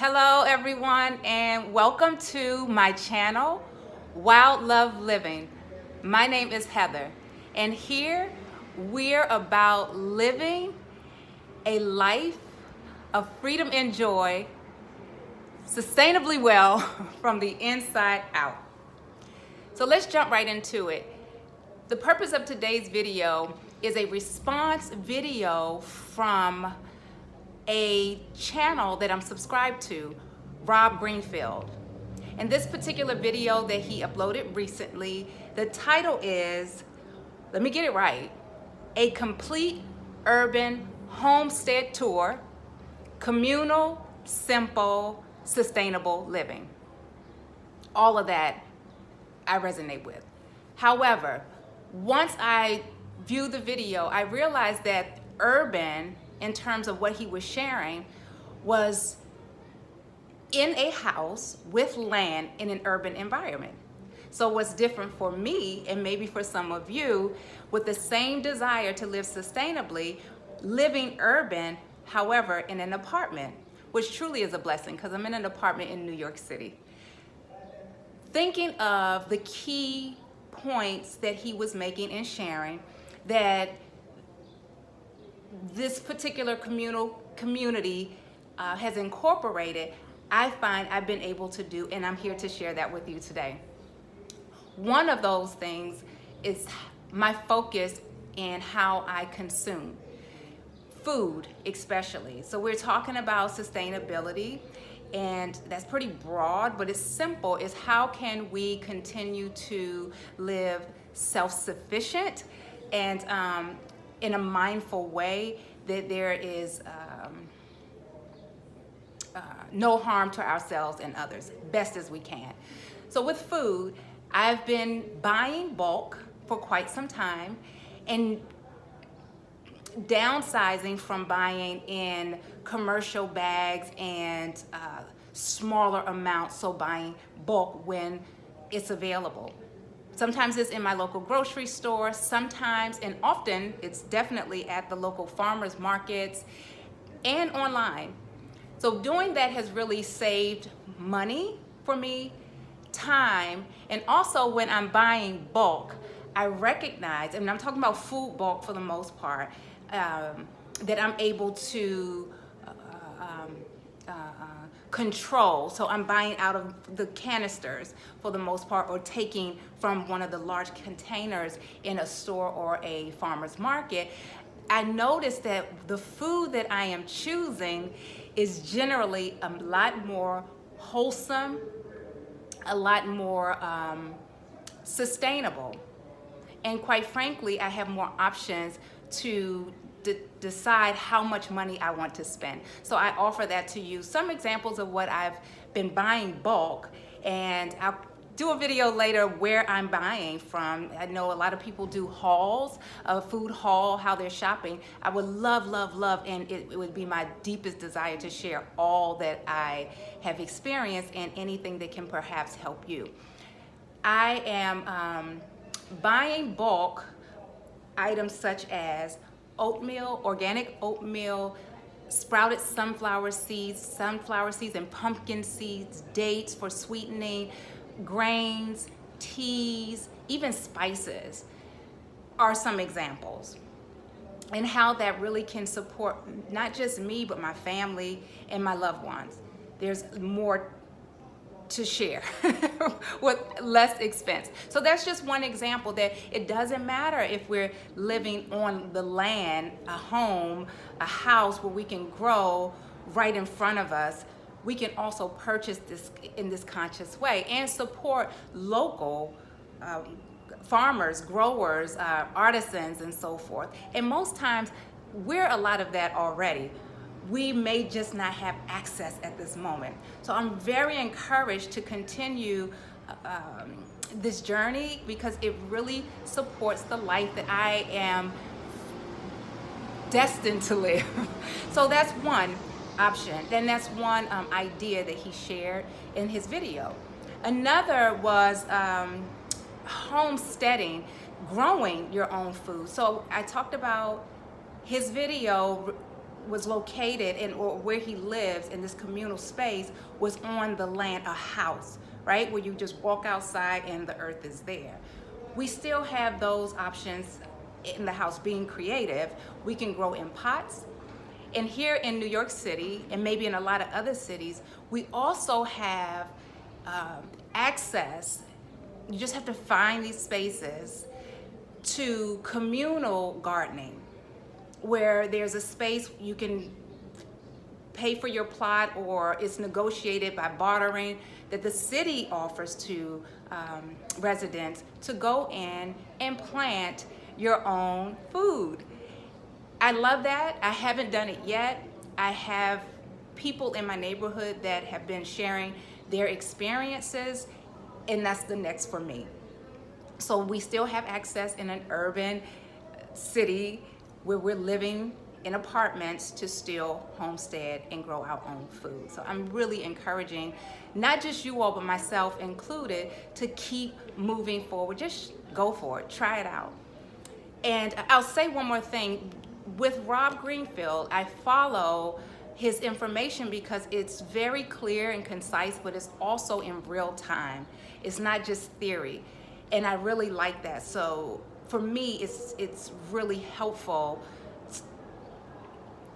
Hello everyone and welcome to my channel, Wild Love Living. My name is Heather and here we're about living a life of freedom and joy, sustainably well from the inside out. So let's jump right into it. The purpose of today's video is a response video from a channel that I'm subscribed to, Rob Greenfield. And this particular video that he uploaded recently, the title is, let me get it right, A Complete Urban Homestead Tour, Communal, Simple, Sustainable Living. All of that I resonate with. However, once I viewed the video, I realized that urban, in terms of what he was sharing, was in a house with land in an urban environment. So what's different for me, and maybe for some of you, with the same desire to live sustainably, living urban, however, in an apartment, which truly is a blessing because I'm in an apartment in New York City. Thinking of the key points that he was making and sharing, that this particular community has incorporated, I find I've been able to do, and I'm here to share that with you today. One of those things is my focus in how I consume food, especially. So we're talking about sustainability, and that's pretty broad, but it's simple. Is how can we continue to live self-sufficient and in a mindful way, that there is no harm to ourselves and others, best as we can. So with food, I've been buying bulk for quite some time and downsizing from buying in commercial bags and smaller amounts, so buying bulk when it's available. Sometimes it's in my local grocery store, sometimes, and often, it's definitely at the local farmers markets and online. So doing that has really saved money for me, time, and also when I'm buying bulk, I recognize, and I'm talking about food bulk for the most part, that I'm able to control. So I'm buying out of the canisters for the most part, or taking from one of the large containers in a store or a farmer's market. I noticed that the food that I am choosing is generally a lot more wholesome, a lot more sustainable. And quite frankly, I have more options to decide how much money I want to spend. So I offer that to you. Some examples of what I've been buying bulk, and I'll do a video later where I'm buying from. I know a lot of people do hauls, a food haul, how they're shopping. I would love, and it would be my deepest desire to share all that I have experienced and anything that can perhaps help you. I am buying bulk items such as oatmeal, organic oatmeal, sprouted sunflower seeds and pumpkin seeds, dates for sweetening, grains, teas, even spices are some examples. And how that really can support not just me, but my family and my loved ones. There's more to share with less expense. So that's just one example, that it doesn't matter if we're living on the land, a home, a house where we can grow right in front of us. We can also purchase this in this conscious way and support local farmers, growers, artisans, and so forth. And most times we're a lot of that already. We may just not have access at this moment. So I'm very encouraged to continue this journey, because it really supports the life that I am destined to live. So that's one option. Then that's one idea that he shared in his video. Another was homesteading, growing your own food. So I talked about his video was located in, or where he lives in this communal space, was on the land, a house, right? Where you just walk outside and the earth is there. We still have those options in the house. Being creative, we can grow in pots. And here in New York City, and maybe in a lot of other cities, we also have access. You just have to find these spaces to communal gardening, where there's a space you can pay for your plot, or it's negotiated by bartering, that the city offers to residents to go in and plant your own food. I love that. I haven't done it yet. I have people in my neighborhood that have been sharing their experiences, and that's the next for me. So we still have access in an urban city where we're living in apartments to still homestead and grow our own food. So I'm really encouraging not just you all, but myself included, to keep moving forward. Just go for it, try it out. And I'll say one more thing. With Rob Greenfield, I follow his information because it's very clear and concise, but it's also in real time. It's not just theory. And I really like that. So for me, it's really helpful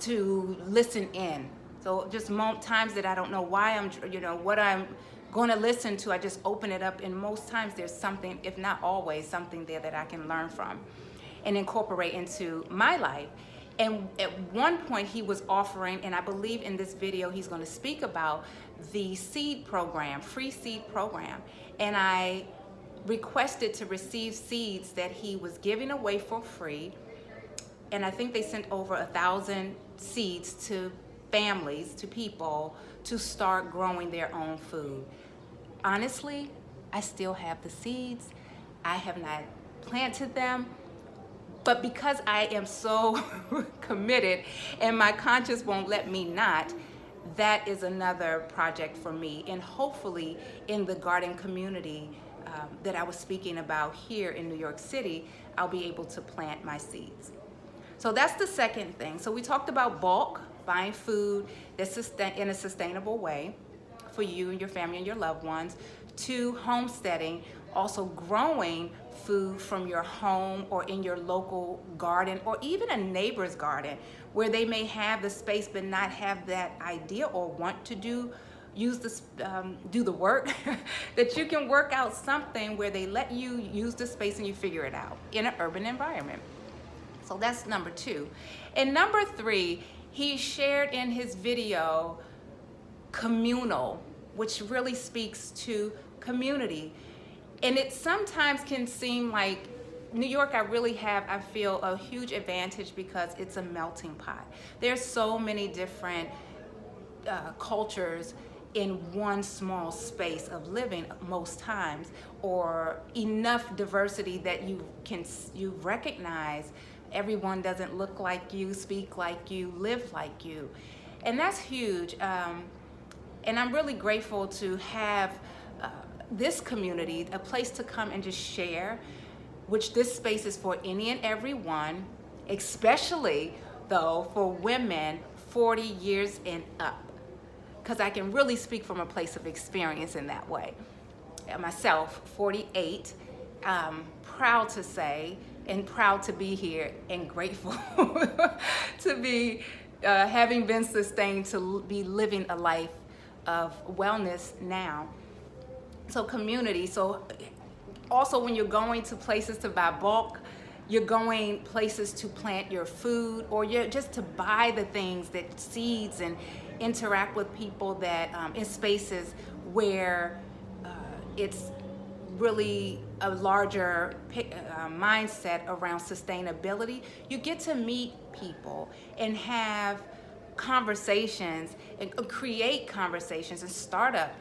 to listen in. So just times that I don't know why what I'm going to listen to, I just open it up, and most times there's something, if not always, something there that I can learn from and incorporate into my life. And at one point he was offering, and I believe in this video he's going to speak about the seed program, free seed program. And I requested to receive seeds that he was giving away for free. And I think they sent over 1,000 seeds to families, to people, to start growing their own food. Honestly, I still have the seeds. I have not planted them. But because I am so committed and my conscience won't let me not, that is another project for me. And hopefully in the garden community that I was speaking about here in New York City, I'll be able to plant my seeds. So that's the second thing. So we talked about bulk, buying food that's in a sustainable way for you and your family and your loved ones, to homesteading, also growing food from your home or in your local garden, or even a neighbor's garden where they may have the space but not have that idea or want to do the work, that you can work out something where they let you use the space and you figure it out in an urban environment. So that's number 2. And number 3, he shared in his video communal, which really speaks to community. And it sometimes can seem like New York, I feel a huge advantage because it's a melting pot. There's so many different cultures in one small space of living most times, or enough diversity that you recognize everyone doesn't look like you, speak like you, live like you. And that's huge. And I'm really grateful to have this community, a place to come and just share, which this space is for any and every one, especially though for women 40 years and up, because I can really speak from a place of experience in that way. Myself, 48, proud to say, and proud to be here, and grateful to be having been sustained to be living a life of wellness now. So community. So also when you're going to places to buy bulk, you're going places to plant your food, or you're just to buy the things, that seeds, and interact with people that in spaces where it's really a larger mindset around sustainability. You get to meet people and have conversations and create conversations and start up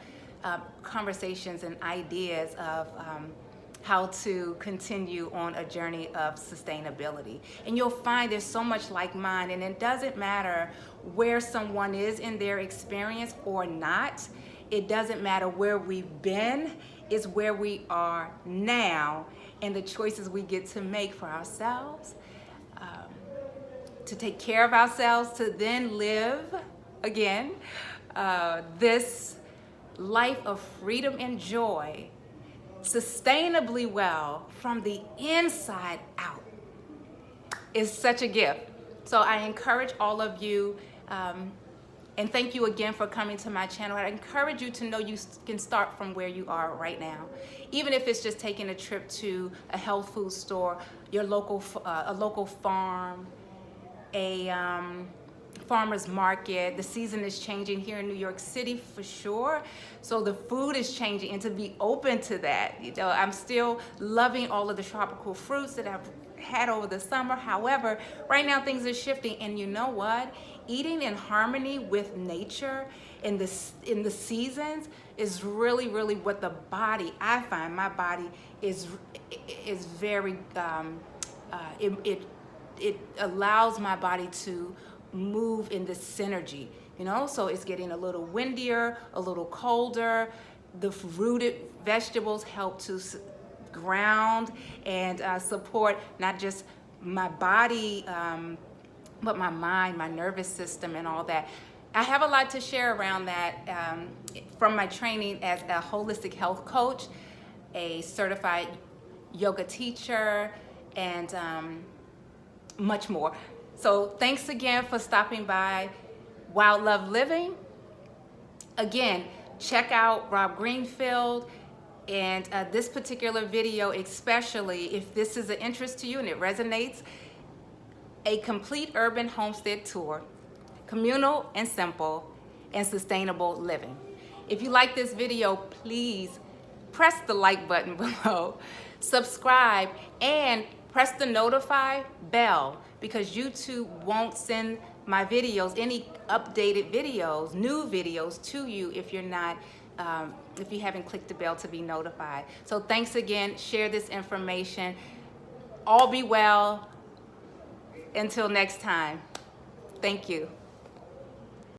conversations and ideas of how to continue on a journey of sustainability. And you'll find there's so much like mine, and it doesn't matter where someone is in their experience or not. It doesn't matter where we've been, it's where we are now and the choices we get to make for ourselves to take care of ourselves, to then live again this life of freedom and joy, sustainably well from the inside out, is such a gift. So I encourage all of you, and thank you again for coming to my channel. I encourage you to know you can start from where you are right now. Even if it's just taking a trip to a health food store, your local, a local farm, a farmer's market. The season is changing here in New York City for sure. So the food is changing, and to be open to that. You know, I'm still loving all of the tropical fruits that I've had over the summer. However, right now things are shifting, and you know what? Eating in harmony with nature in the seasons is really, really what the body, I find my body is very, it allows my body to move in this synergy, you know? So it's getting a little windier, a little colder. The rooted vegetables help to ground and support not just my body, but my mind, my nervous system, and all that. I have a lot to share around that from my training as a holistic health coach, a certified yoga teacher, and much more. So thanks again for stopping by Wild Love Living. Again, check out Rob Greenfield, and this particular video, especially if this is an interest to you and it resonates, a complete urban homestead tour, communal and simple, and sustainable living. If you like this video, please press the like button below, subscribe, and press the notify bell, because YouTube won't send my videos, any updated videos, new videos to you if you're not, if you haven't clicked the bell to be notified. So thanks again, share this information. All be well. Until next time, thank you.